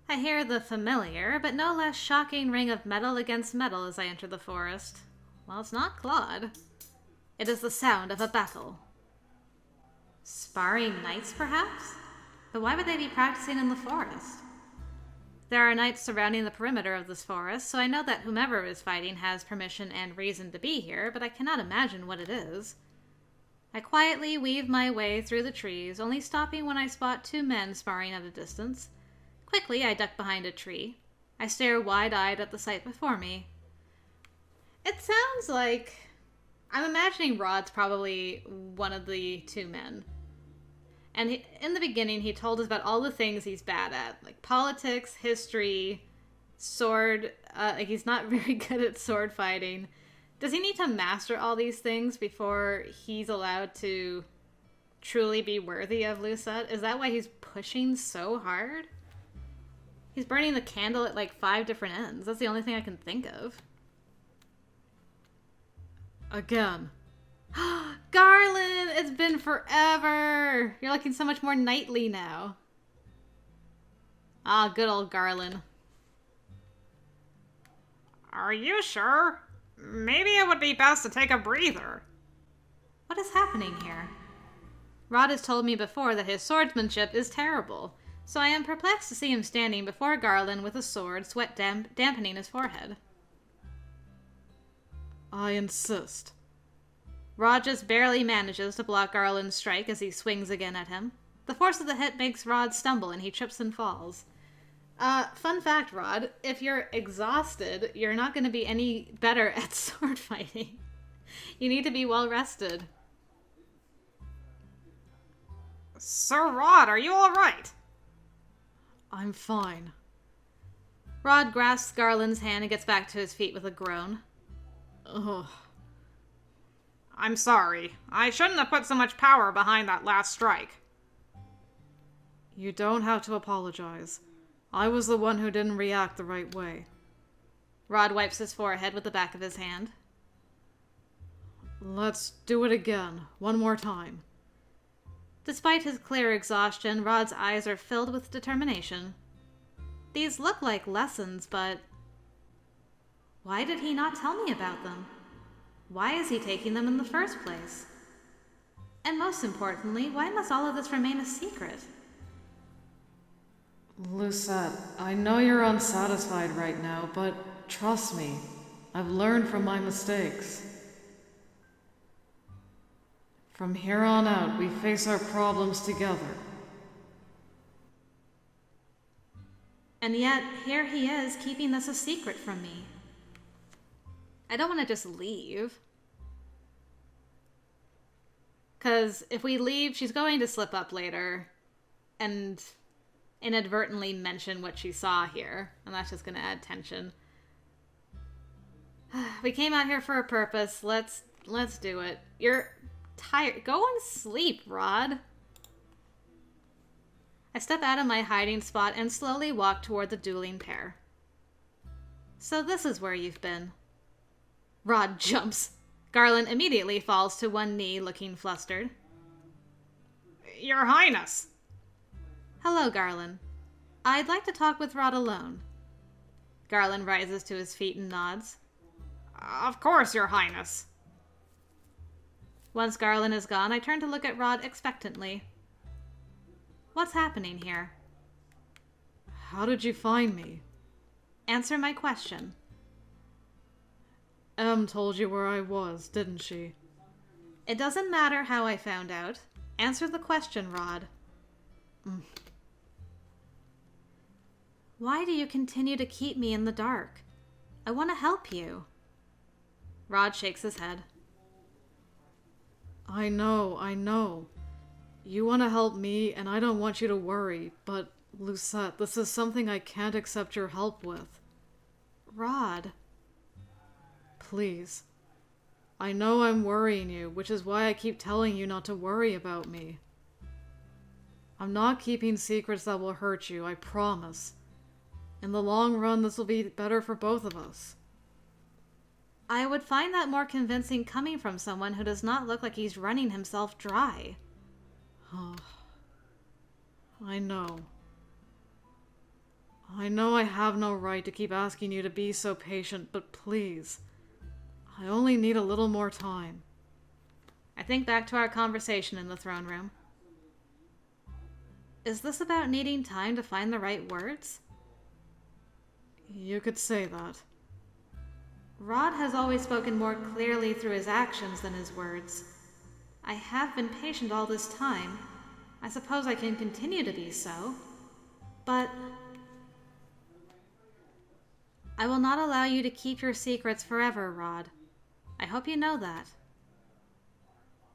I hear the familiar, but no less shocking ring of metal against metal as I enter the forest. Well, it's not Claude. It is the sound of a battle. Sparring knights, perhaps? But why would they be practicing in the forest? There are knights surrounding the perimeter of this forest, so I know that whomever is fighting has permission and reason to be here, but I cannot imagine what it is. I quietly weave my way through the trees, only stopping when I spot two men sparring at a distance. Quickly, I duck behind a tree. I stare wide-eyed at the sight before me. It sounds like... I'm imagining Rod's probably one of the two men. And in the beginning, he told us about all the things he's bad at. Like politics, history, sword. He's not very good at sword fighting. Does he need to master all these things before he's allowed to truly be worthy of Lucette? Is that why he's pushing so hard? He's burning the candle at like 5 different ends. That's the only thing I can think of. Again. Garland! It's been forever! You're looking so much more knightly now. Ah, good old Garland. Are you sure? Maybe it would be best to take a breather. What is happening here? Rod has told me before that his swordsmanship is terrible, so I am perplexed to see him standing before Garland with a sword, sweat dampening his forehead. I insist. Rod just barely manages to block Garland's strike as he swings again at him. The force of the hit makes Rod stumble and he trips and falls. Fun fact, Rod, if you're exhausted, you're not going to be any better at sword fighting. You need to be well rested. Sir Rod, are you alright? I'm fine. Rod grasps Garland's hand and gets back to his feet with a groan. Ugh. I'm sorry. I shouldn't have put so much power behind that last strike. You don't have to apologize. I was the one who didn't react the right way. Rod wipes his forehead with the back of his hand. Let's do it again. One more time. Despite his clear exhaustion, Rod's eyes are filled with determination. These look like lessons, but... why did he not tell me about them? Why is he taking them in the first place? And most importantly, why must all of this remain a secret? Lucette, I know you're unsatisfied right now, but trust me, I've learned from my mistakes. From here on out, we face our problems together. And yet, here he is, keeping this a secret from me. I don't want to just leave. Because if we leave, she's going to slip up later and inadvertently mention what she saw here. And that's just going to add tension. We came out here for a purpose. Let's do it. You're tired. Go and sleep, Rod. I step out of my hiding spot and slowly walk toward the dueling pair. So this is where you've been. Rod jumps. Garland immediately falls to one knee, looking flustered. Your Highness! Hello, Garland. I'd like to talk with Rod alone. Garland rises to his feet and nods. Of course, Your Highness. Once Garland is gone, I turn to look at Rod expectantly. What's happening here? How did you find me? Answer my question. Em told you where I was, didn't she? It doesn't matter how I found out. Answer the question, Rod. Why do you continue to keep me in the dark? I want to help you. Rod shakes his head. I know. You want to help me, and I don't want you to worry, but, Lucette, this is something I can't accept your help with. Rod. Please. I know I'm worrying you, which is why I keep telling you not to worry about me. I'm not keeping secrets that will hurt you, I promise. In the long run, this will be better for both of us. I would find that more convincing coming from someone who does not look like he's running himself dry. I know. I know I have no right to keep asking you to be so patient, but please, I only need a little more time. I think back to our conversation in the throne room. Is this about needing time to find the right words? You could say that. Rod has always spoken more clearly through his actions than his words. I have been patient all this time. I suppose I can continue to be so. But I will not allow you to keep your secrets forever, Rod. I hope you know that.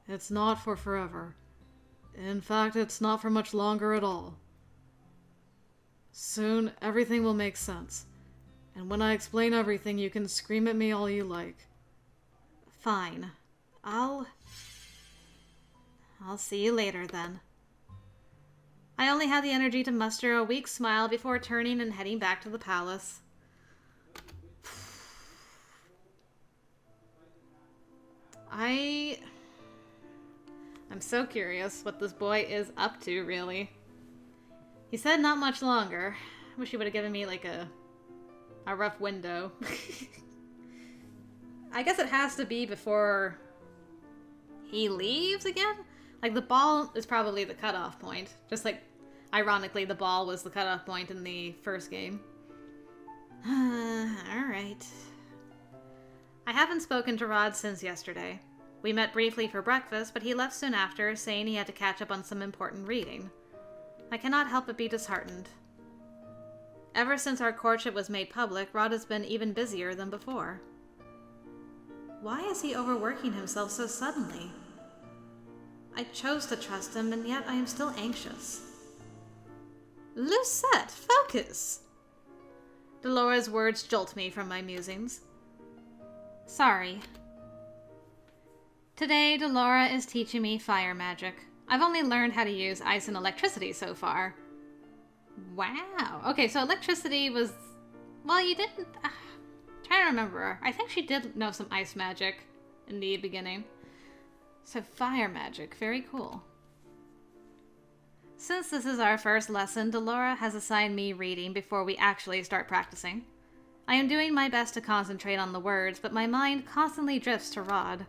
It's not for forever. In fact, it's not for much longer at all. Soon, everything will make sense. And when I explain everything, you can scream at me all you like. Fine. I'll see you later, then. I only had the energy to muster a weak smile before turning and heading back to the palace. I'm so curious what this boy is up to, really. He said not much longer. I wish he would have given me, like, a rough window. I guess it has to be before he leaves again? Like, the ball is probably the cutoff point. Just like, ironically, the ball was the cutoff point in the first game. Alright. I haven't spoken to Rod since yesterday. We met briefly for breakfast, but he left soon after, saying he had to catch up on some important reading. I cannot help but be disheartened. Ever since our courtship was made public, Rod has been even busier than before. Why is he overworking himself so suddenly? I chose to trust him, and yet I am still anxious. Lucette, focus! Dolores' words jolt me from my musings. Sorry. Today, Delora is teaching me fire magic. I've only learned how to use ice and electricity so far. Wow. Okay, so electricity was... Well, you didn't... trying to remember. I think she did know some ice magic in the beginning. So fire magic. Very cool. Since this is our first lesson, Delora has assigned me reading before we actually start practicing. I am doing my best to concentrate on the words, but my mind constantly drifts to Rod.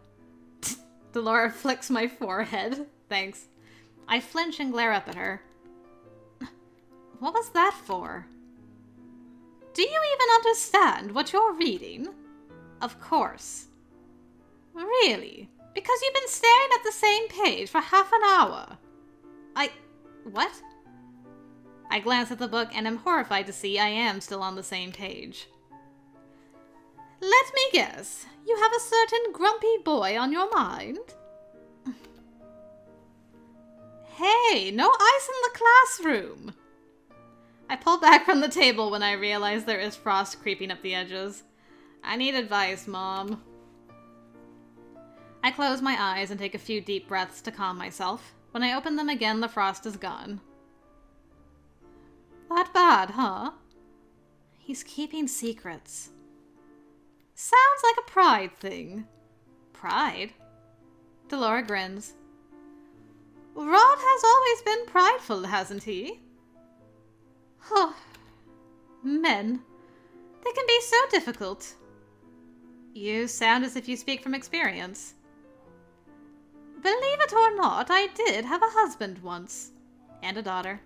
Delora flicks my forehead. Thanks. I flinch and glare up at her. What was that for? Do you even understand what you're reading? Of course. Really? Because you've been staring at the same page for half an hour. What? I glance at the book and am horrified to see I am still on the same page. Let me guess. You have a certain grumpy boy on your mind? Hey, no ice in the classroom! I pull back from the table when I realize there is frost creeping up the edges. I need advice, Mom. I close my eyes and take a few deep breaths to calm myself. When I open them again, the frost is gone. That bad, huh? He's keeping secrets. Sounds like a pride thing. Pride? Delora grins. Rod has always been prideful, hasn't he? Oh, men. They can be so difficult. You sound as if you speak from experience. Believe it or not, I did have a husband once. And a daughter.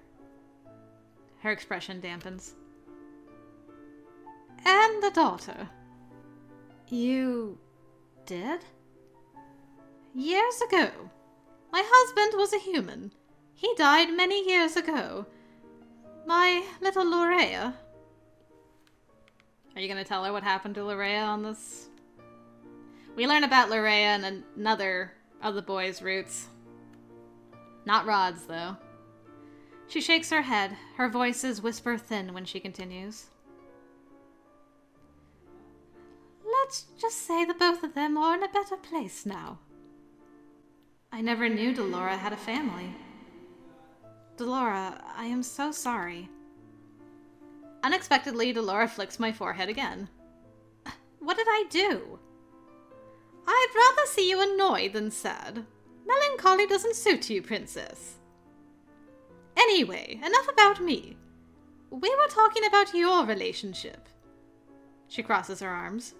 Her expression dampens. And a daughter. You did? Years ago. My husband was a human. He died many years ago. My little Lorea. Are you going to tell her what happened to Lorea on this? We learn about Lorea in another of the boys' roots. Not Rod's, though. She shakes her head. Her voice is whisper thin when she continues. Let's just say the both of them are in a better place now. I never knew Delora had a family. Delora, I am so sorry. Unexpectedly, Delora flicks my forehead again. What did I do? I'd rather see you annoyed than sad. Melancholy doesn't suit you, Princess. Anyway, enough about me. We were talking about your relationship. She crosses her arms.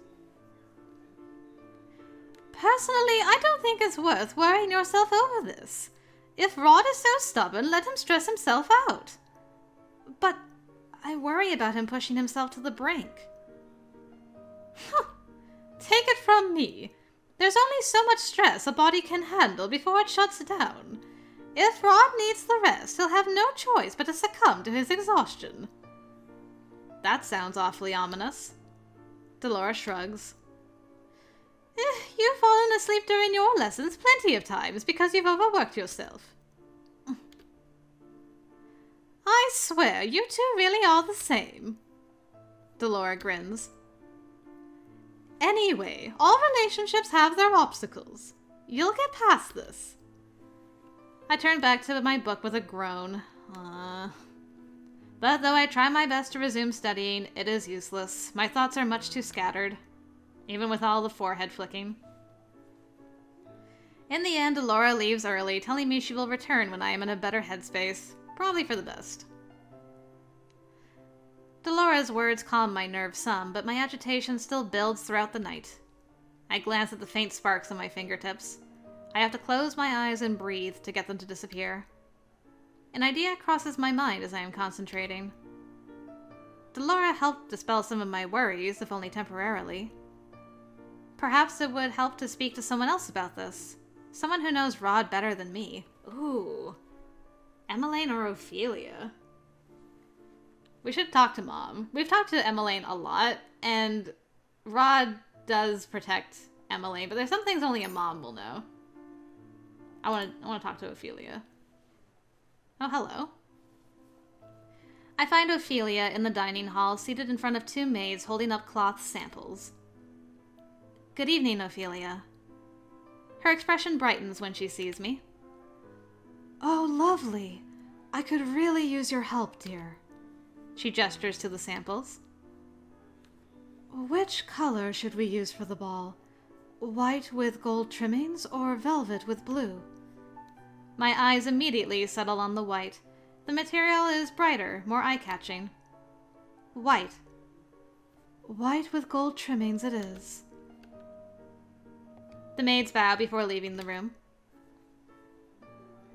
Personally, I don't think it's worth worrying yourself over this. If Rod is so stubborn, let him stress himself out. But I worry about him pushing himself to the brink. Take it from me. There's only so much stress a body can handle before it shuts down. If Rod needs the rest, he'll have no choice but to succumb to his exhaustion. That sounds awfully ominous. Dolores shrugs. You've fallen asleep during your lessons plenty of times because you've overworked yourself. I swear, you two really are the same. Dolores grins. Anyway, all relationships have their obstacles. You'll get past this. I turn back to my book with a groan. But though I try my best to resume studying, it is useless. My thoughts are much too scattered, even with all the forehead flicking. In the end, Laura leaves early, telling me she will return when I am in a better headspace, probably for the best. Dolores' words calm my nerves some, but my agitation still builds throughout the night. I glance at the faint sparks on my fingertips. I have to close my eyes and breathe to get them to disappear. An idea crosses my mind as I am concentrating. Dolores helped dispel some of my worries, if only temporarily. Perhaps it would help to speak to someone else about this. Someone who knows Rod better than me. Ooh. Emmeline or Ophelia? We should talk to Mom. We've talked to Emmeline a lot, and Rod does protect Emmeline, but there's some things only a mom will know. I want to talk to Ophelia. Oh, hello. I find Ophelia in the dining hall, seated in front of two maids holding up cloth samples. Good evening, Ophelia. Her expression brightens when she sees me. Oh, lovely. I could really use your help, dear. She gestures to the samples. Which color should we use for the ball? White with gold trimmings or velvet with blue? My eyes immediately settle on the white. The material is brighter, more eye-catching. White. White with gold trimmings it is. The maids bow before leaving the room.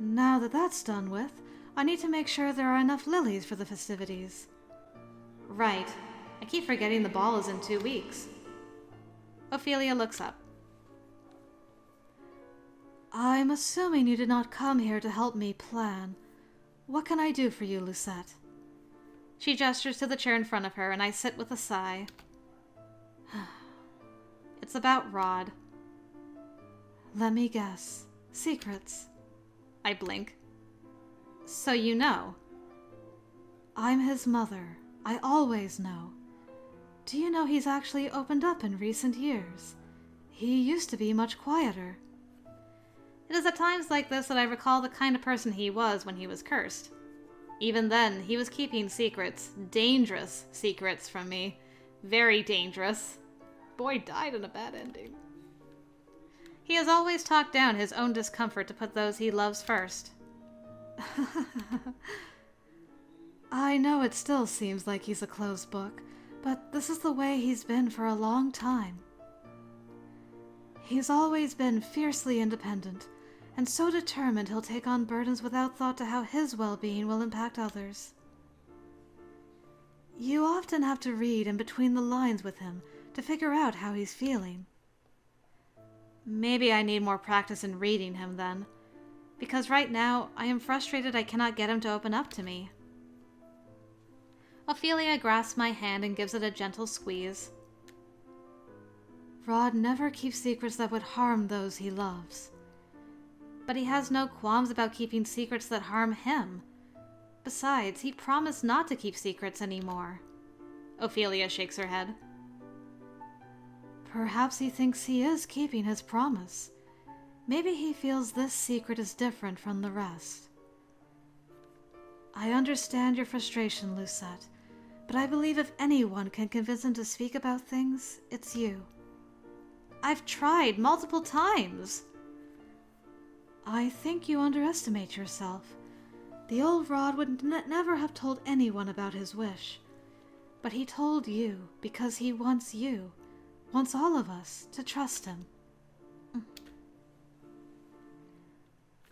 Now that that's done with, I need to make sure there are enough lilies for the festivities. Right. I keep forgetting the ball is in 2 weeks. Ophelia looks up. I'm assuming you did not come here to help me plan. What can I do for you, Lucette? She gestures to the chair in front of her, and I sit with a sigh. It's about Rod. Let me guess. Secrets. I blink. So you know. I'm his mother. I always know. Do you know he's actually opened up in recent years? He used to be much quieter. It is at times like this that I recall the kind of person he was when he was cursed. Even then, he was keeping secrets, dangerous secrets from me. Very dangerous. Boy died in a bad ending. He has always talked down his own discomfort to put those he loves first. I know it still seems like he's a closed book, but this is the way he's been for a long time. He's always been fiercely independent, and so determined he'll take on burdens without thought to how his well-being will impact others. You often have to read in between the lines with him to figure out how he's feeling. Maybe I need more practice in reading him then, because right now I am frustrated I cannot get him to open up to me. Ophelia grasps my hand and gives it a gentle squeeze. Rod never keeps secrets that would harm those he loves. But he has no qualms about keeping secrets that harm him. Besides, he promised not to keep secrets anymore. Ophelia shakes her head. Perhaps he thinks he is keeping his promise. Maybe he feels this secret is different from the rest. I understand your frustration, Lucette, but I believe if anyone can convince him to speak about things, it's you. I've tried multiple times. I think you underestimate yourself. The old Rod would never have told anyone about his wish. But he told you because he wants all of us, to trust him.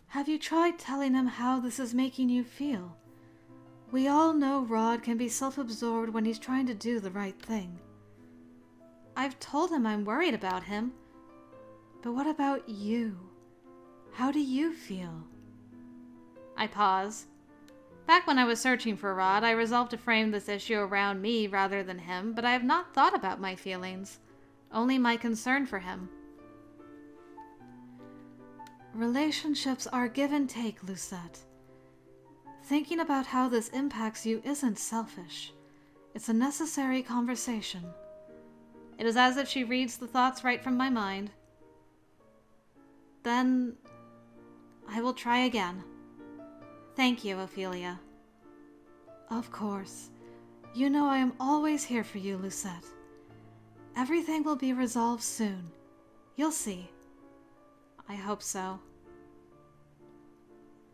Have you tried telling him how this is making you feel? We all know Rod can be self-absorbed when he's trying to do the right thing. I've told him I'm worried about him. But what about you? How do you feel? I pause. Back when I was searching for Rod, I resolved to frame this issue around me rather than him, but I have not thought about my feelings, only my concern for him. Relationships are give and take, Lucette. Thinking about how this impacts you isn't selfish. It's a necessary conversation. It is as if she reads the thoughts right from my mind. Then I will try again. Thank you, Ophelia. Of course. You know I am always here for you, Lucette. Everything will be resolved soon. You'll see. I hope so.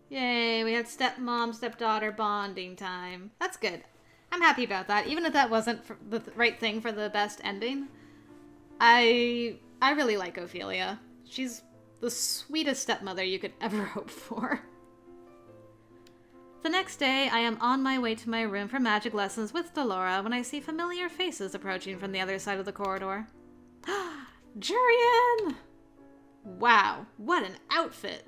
Yay, we had stepmom, stepdaughter bonding time. That's good. I'm happy about that, even if that wasn't the right thing for the best ending. I really like Ophelia. She's the sweetest stepmother you could ever hope for. The next day, I am on my way to my room for magic lessons with Delora when I see familiar faces approaching from the other side of the corridor. Jurian! Wow, what an outfit!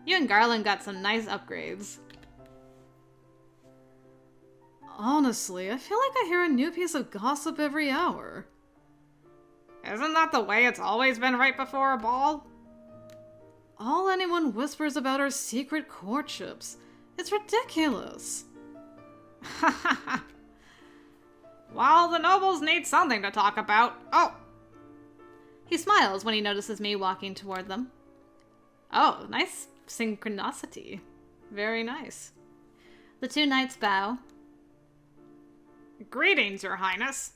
You and Garland got some nice upgrades. Honestly, I feel like I hear a new piece of gossip every hour. Isn't that the way it's always been right before a ball? All anyone whispers about are secret courtships. It's ridiculous. Well, the nobles need something to talk about. Oh! He smiles when he notices me walking toward them. Oh, nice synchronicity. Very nice. The two knights bow. Greetings, Your Highness.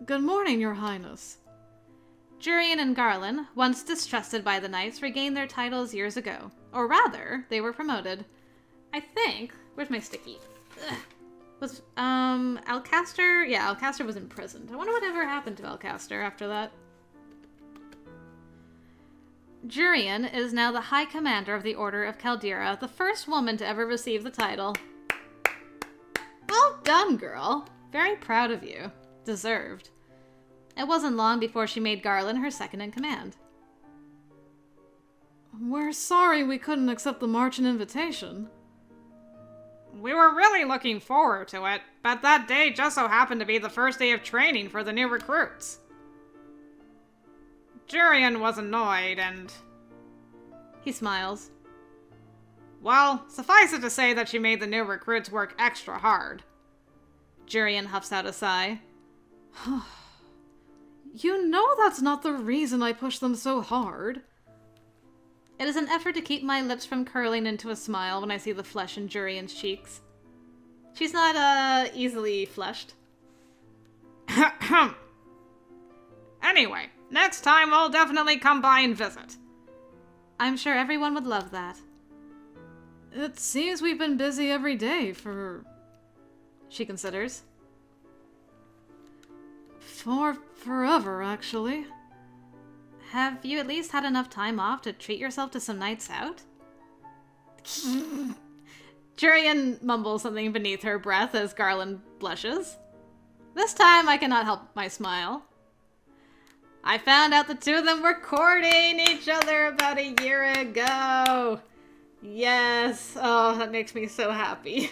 Good morning, Your Highness. Jurian and Garland, once distrusted by the knights, regained their titles years ago. Or rather, they were promoted. I think... Where's my sticky? Ugh. Was, Alcaster? Yeah, Alcaster was imprisoned. I wonder whatever happened to Alcaster after that. Jurian is now the High Commander of the Order of Caldera, the first woman to ever receive the title. Well done, girl. Very proud of you. Deserved. It wasn't long before she made Garland her second in command. We're sorry we couldn't accept the marching invitation. We were really looking forward to it, but that day just so happened to be the first day of training for the new recruits. Jurian was annoyed and... He smiles. Well, suffice it to say that she made the new recruits work extra hard. Jurian huffs out a sigh. You know that's not the reason I pushed them so hard. It is an effort to keep my lips from curling into a smile when I see the flesh in Jurian's cheeks. She's not, easily flushed. Anyway, next time we'll definitely come by and visit. I'm sure everyone would love that. It seems we've been busy every day for... She considers. For forever, actually. Have you at least had enough time off to treat yourself to some nights out? Jurian mumbles something beneath her breath as Garland blushes. This time I cannot help my smile. I found out the two of them were courting each other about a year ago. Yes. Oh, that makes me so happy.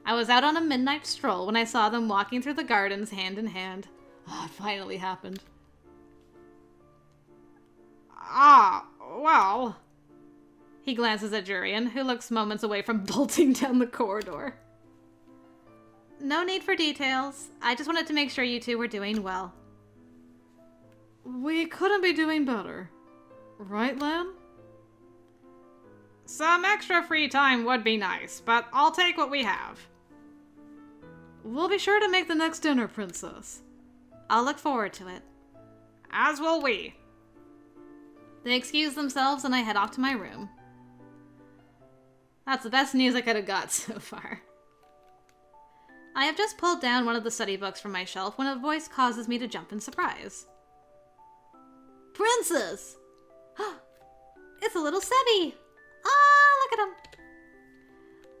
I was out on a midnight stroll when I saw them walking through the gardens hand in hand. Oh, it finally happened. Ah, well... He glances at Jurian, who looks moments away from bolting down the corridor. No need for details. I just wanted to make sure you two were doing well. We couldn't be doing better. Right, Lan? Some extra free time would be nice, but I'll take what we have. We'll be sure to make the next dinner, Princess. I'll look forward to it. As will we. They excuse themselves and I head off to my room. That's the best news I could have got so far. I have just pulled down one of the study books from my shelf when a voice causes me to jump in surprise. Princess! It's a little Sebby! Ah, look at him!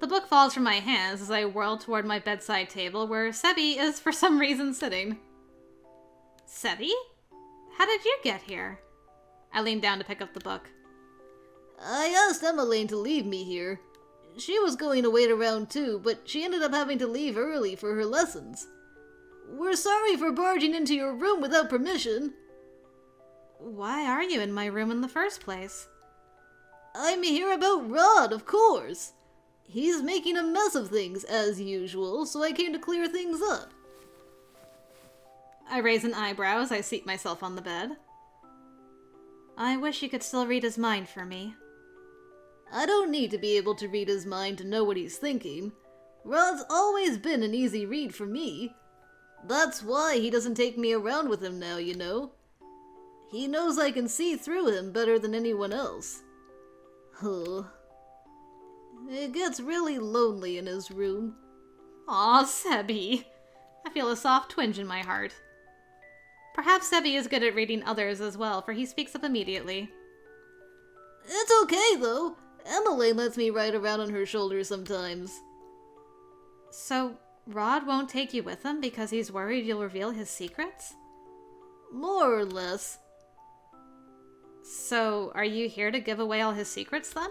The book falls from my hands as I whirl toward my bedside table where Sebby is for some reason sitting. Sebby? How did you get here? I lean down to pick up the book. I asked Emmeline to leave me here. She was going to wait around too, but she ended up having to leave early for her lessons. We're sorry for barging into your room without permission. Why are you in my room in the first place? I'm here about Rod, of course. He's making a mess of things, as usual, so I came to clear things up. I raise an eyebrow as I seat myself on the bed. I wish you could still read his mind for me. I don't need to be able to read his mind to know what he's thinking. Rod's always been an easy read for me. That's why he doesn't take me around with him now, you know. He knows I can see through him better than anyone else. Huh. It gets really lonely in his room. Aw, Sebby. I feel a soft twinge in my heart. Perhaps Sebby is good at reading others as well, for he speaks up immediately. It's okay, though. Emmeline lets me ride around on her shoulder sometimes. So, Rod won't take you with him because he's worried you'll reveal his secrets? More or less. So, are you here to give away all his secrets, then?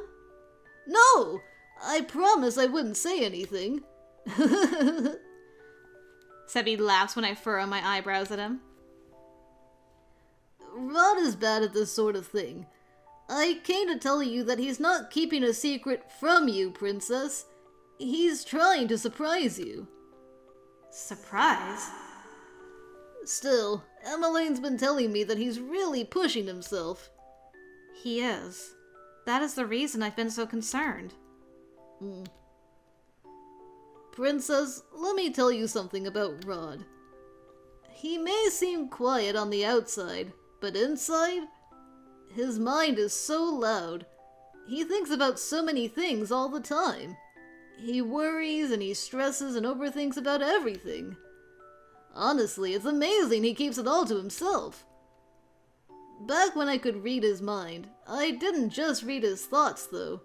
No! I promise I wouldn't say anything. Sebby laughs when I furrow my eyebrows at him. Rod is bad at this sort of thing. I came to tell you that he's not keeping a secret from you, Princess. He's trying to surprise you. Surprise? Still, Emmeline's been telling me that he's really pushing himself. He is. That is the reason I've been so concerned. Princess, let me tell you something about Rod. He may seem quiet on the outside, but inside, his mind is so loud. He thinks about so many things all the time. He worries and he stresses and overthinks about everything. Honestly, it's amazing he keeps it all to himself. Back when I could read his mind, I didn't just read his thoughts, though.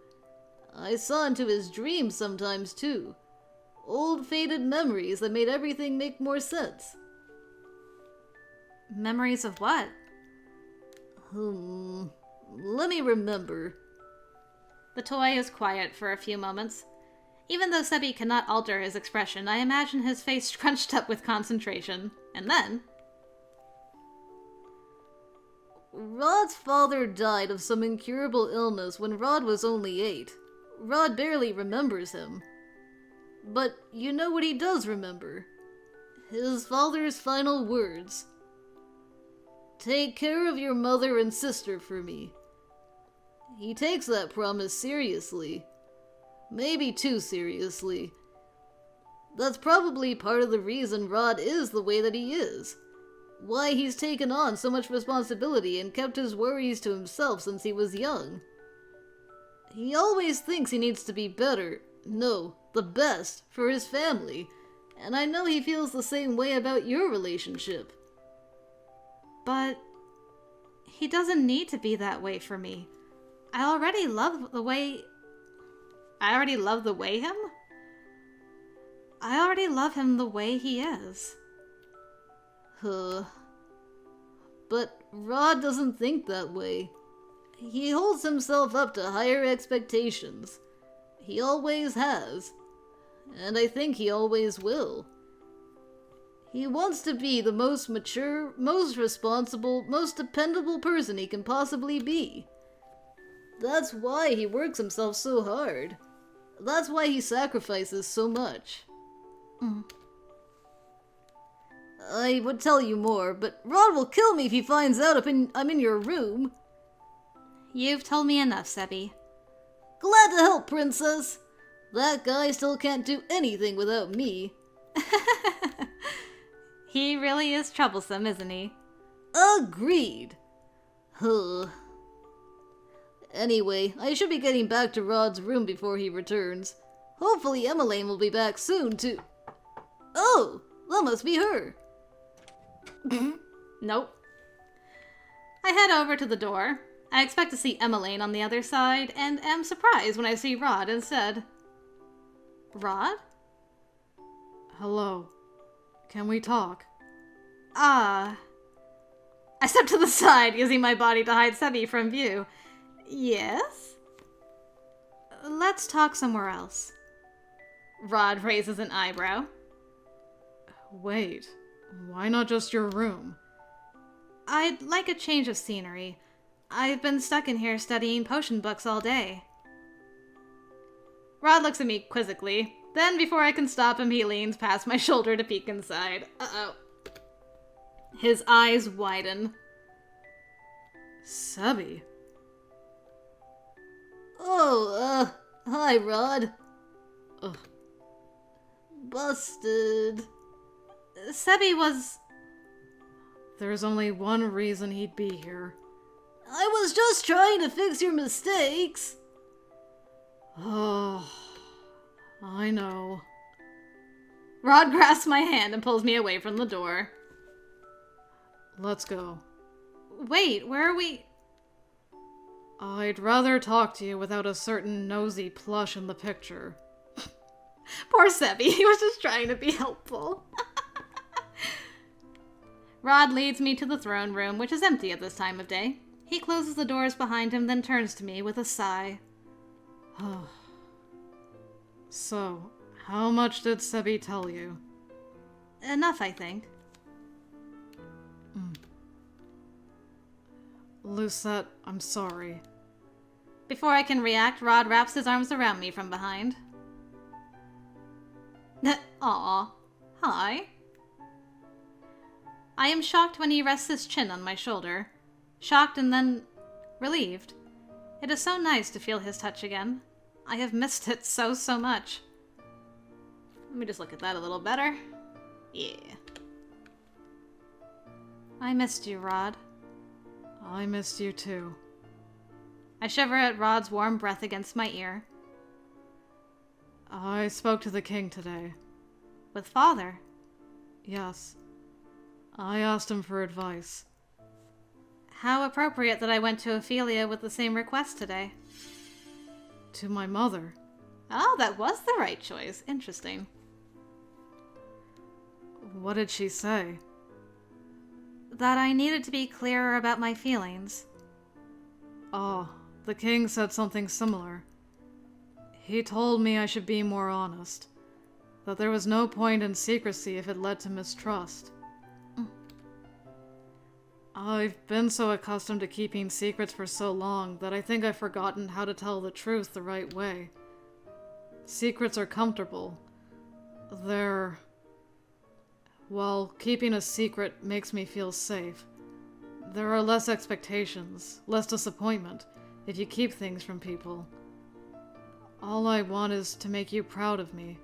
I saw into his dreams sometimes, too. Old faded memories that made everything make more sense. Memories of what? Let me remember. The toy is quiet for a few moments. Even though Sebby cannot alter his expression, I imagine his face scrunched up with concentration. And then... Rod's father died of some incurable illness when Rod was only 8. Rod barely remembers him. But you know what he does remember? His father's final words. Take care of your mother and sister for me. He takes that promise seriously. Maybe too seriously. That's probably part of the reason Rod is the way that he is. Why he's taken on so much responsibility and kept his worries to himself since he was young. He always thinks he needs to be better, no, the best, for his family, and I know he feels the same way about your relationship. But he doesn't need to be that way for me. I already love the way him? I already love him the way he is. But Rod doesn't think that way. He holds himself up to higher expectations. He always has. And I think he always will. He wants to be the most mature, most responsible, most dependable person he can possibly be. That's why he works himself so hard. That's why he sacrifices so much. I would tell you more, but Rod will kill me if he finds out I'm in your room. You've told me enough, Sebby. Glad to help, Princess. That guy still can't do anything without me. He really is troublesome, isn't he? Agreed. Anyway, I should be getting back to Rod's room before he returns. Hopefully Emmeline will be back soon, too. Oh, that must be her. Nope. I head over to the door. I expect to see Emmeline on the other side, and am surprised when I see Rod instead. Rod? Hello. Can we talk? I step to the side, using my body to hide Sebby from view. Yes? Let's talk somewhere else. Rod raises an eyebrow. Wait, why not just your room? I'd like a change of scenery. I've been stuck in here studying potion books all day. Rod looks at me quizzically. Then, before I can stop him, he leans past my shoulder to peek inside. Uh-oh. His eyes widen. Sebby? Oh, hi, Rod. Ugh. Busted. Sebby was... There's only one reason he'd be here. I was just trying to fix your mistakes. Oh, I know. Rod grasps my hand and pulls me away from the door. Let's go. Wait, where are we? I'd rather talk to you without a certain nosy plush in the picture. Poor Sebby, he was just trying to be helpful. Rod leads me to the throne room, which is empty at this time of day. He closes the doors behind him, then turns to me with a sigh. So, how much did Sebby tell you? Enough, I think. Lucette, I'm sorry. Before I can react, Rod wraps his arms around me from behind. Aw. Hi. I am shocked when he rests his chin on my shoulder. Shocked and then relieved. It is so nice to feel his touch again. I have missed it so much. Let me just look at that a little better. Yeah. I missed you, Rod. I missed you too. I shiver at Rod's warm breath against my ear. I spoke to the king today. With Father? Yes. I asked him for advice. How appropriate that I went to Ophelia with the same request today. To my mother. Oh, that was the right choice. Interesting. What did she say? That I needed to be clearer about my feelings. Oh, the king said something similar. He told me I should be more honest. That there was no point in secrecy if it led to mistrust. I've been so accustomed to keeping secrets for so long that I think I've forgotten how to tell the truth the right way. Secrets are comfortable. Well, keeping a secret makes me feel safe. There are less expectations, less disappointment, if you keep things from people. All I want is to make you proud of me.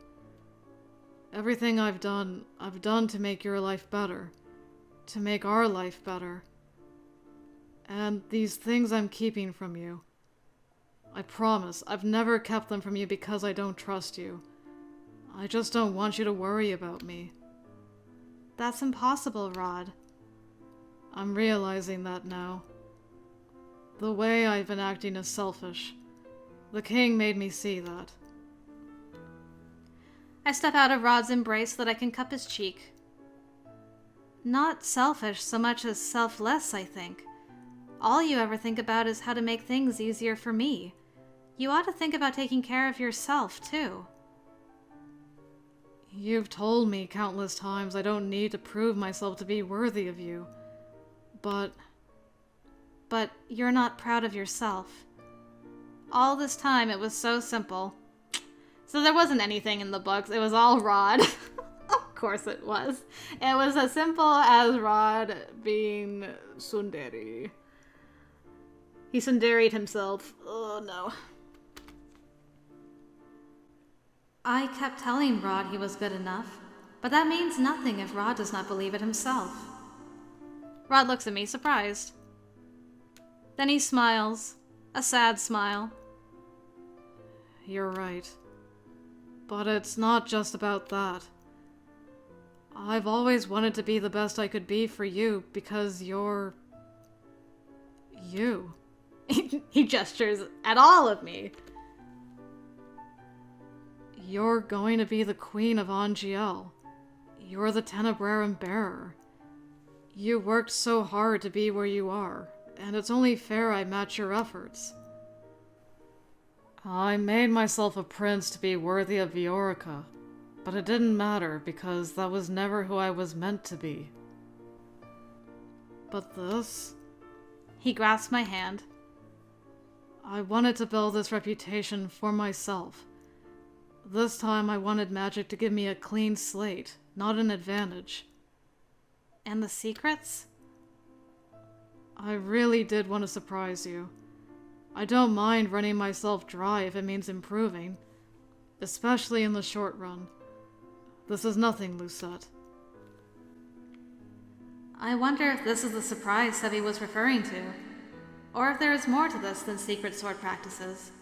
Everything I've done to make your life better. To make our life better. And these things I'm keeping from you. I promise, I've never kept them from you because I don't trust you. I just don't want you to worry about me. That's impossible, Rod. I'm realizing that now. The way I've been acting is selfish. The king made me see that. I step out of Rod's embrace so that I can cup his cheek. Not selfish so much as selfless, I think. All you ever think about is how to make things easier for me. You ought to think about taking care of yourself, too. You've told me countless times I don't need to prove myself to be worthy of you. But you're not proud of yourself. All this time it was so simple. So there wasn't anything in the books, it was all Rod. Of course it was. It was as simple as Rod being tsundere. He tsunderied himself. Oh no. I kept telling Rod he was good enough, but that means nothing if Rod does not believe it himself. Rod looks at me, surprised. Then he smiles, A sad smile. You're right. But it's not just about that. I've always wanted to be the best I could be for you because you're... you. He gestures at all of me. You're going to be the Queen of Angielle. You're the Tenebrarum Bearer. You worked so hard to be where you are, and it's only fair I match your efforts. I made myself a prince to be worthy of Viorica, but it didn't matter because that was never who I was meant to be. But this? He grasps my hand. I wanted to build this reputation for myself. This time I wanted magic to give me a clean slate, not an advantage. And the secrets? I really did want to surprise you. I don't mind running myself dry if it means improving, especially in the short run. This is nothing, Lucette. I wonder if this is the surprise Sebby was referring to, or if there is more to this than secret sword practices.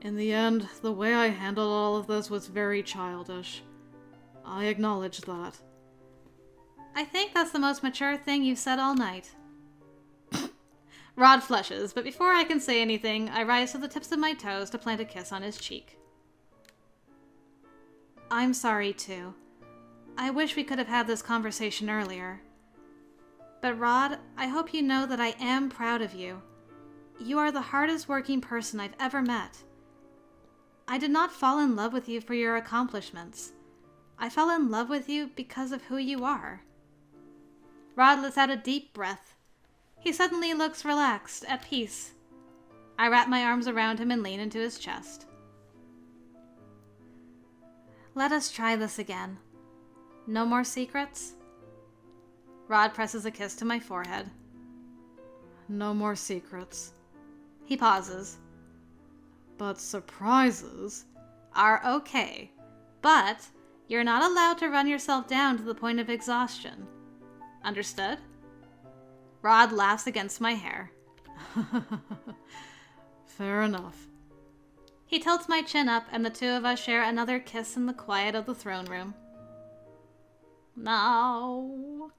In the end, the way I handled all of this was very childish. I acknowledge that. I think that's the most mature thing you've said all night. Rod flushes, but before I can say anything, I rise to the tips of my toes to plant a kiss on his cheek. I'm sorry, too. I wish we could have had this conversation earlier. But Rod, I hope you know that I am proud of you. You are the hardest working person I've ever met. I did not fall in love with you for your accomplishments. I fell in love with you because of who you are. Rod lets out a deep breath. He suddenly looks relaxed, at peace. I wrap my arms around him and lean into his chest. Let us try this again. No more secrets? Rod presses a kiss to my forehead. No more secrets. He pauses. But surprises are okay, but you're not allowed to run yourself down to the point of exhaustion. Understood? Rod laughs against my hair. Fair enough. He tilts my chin up, and the two of us share another kiss in the quiet of the throne room. No.